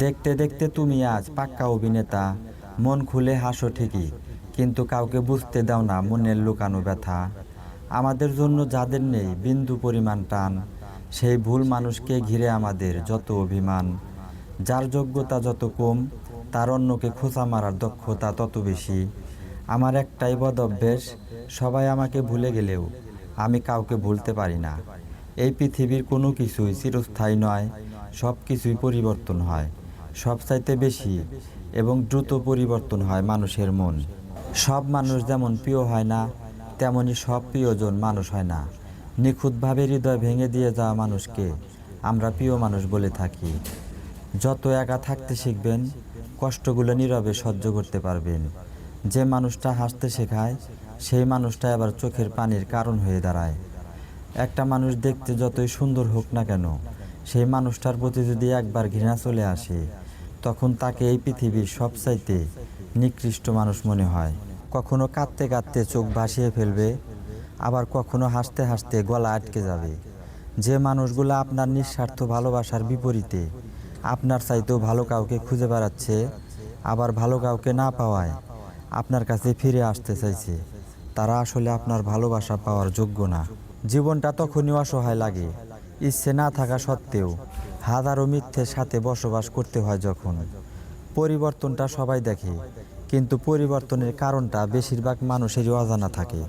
দেখতে দেখতে তুমি আজ পাক্কা অভিনেতা, মন খুলে হাসো ঠিকই, কিন্তু কাউকে বুঝতে দাও না মনের লুকানো ব্যথা। আমাদের জন্য যাদের নেই বিন্দু পরিমাণ টান, সেই ভুল মানুষকে ঘিরে আমাদের যত অভিমান। যার যোগ্যতা যত কম, তার অন্যকে খোঁচা মারার দক্ষতা তত বেশি। আমার একটাই বদ অভ্যেস, সবাই আমাকে ভুলে গেলেও আমি কাউকে ভুলতে পারি না। এই পৃথিবীর কোনো কিছুই চিরস্থায়ী নয়, সব কিছুই পরিবর্তন হয়। সবচাইতে বেশি এবং দ্রুত পরিবর্তন হয় মানুষের মন। সব মানুষ যেমন প্রিয় হয় না, তেমনি সব প্রিয়জন মানুষ হয় না। নিখুঁতভাবে হৃদয় ভেঙে দিয়ে যাওয়া মানুষকে আমরা প্রিয় মানুষ বলে থাকি। যত একা থাকতে শিখবেন, কষ্টগুলো নীরবে সহ্য করতে পারবেন। যে মানুষটা হাসতে শেখায়, সেই মানুষটা আবার চোখের পানির কারণ হয়ে দাঁড়ায়। একটা মানুষ দেখতে যতই সুন্দর হোক না কেন, সেই মানুষটার প্রতি যদি একবার ঘৃণা চলে আসে, তখন তাকে এই পৃথিবীর সবচাইতে নিকৃষ্ট মানুষ মনে হয়। কখনো কাঁদতে কাঁদতে চোখ ভাসিয়ে ফেলবে, আবার কখনো হাসতে হাসতে গলা আটকে যাবে। যে মানুষগুলো আপনার নিঃস্বার্থ ভালোবাসার বিপরীতে আপনার চাইতেও ভালো কাউকে খুঁজে বেড়াচ্ছে, আবার ভালো কাউকে না পাওয়ায় আপনার কাছে ফিরে আসতে চাইছে, তারা আসলে আপনার ভালোবাসা পাওয়ার যোগ্য না। জীবনটা তখনই অসহায় লাগে, ইচ্ছে না থাকা সত্ত্বেও হাজারো মিথ্যের সাথে বসবাস করতে হয় যখন। পরিবর্তনটা সবাই দেখে, কিন্তু পরিবর্তনের কারণটা বেশিরভাগ মানুষেরই অজানা থাকে।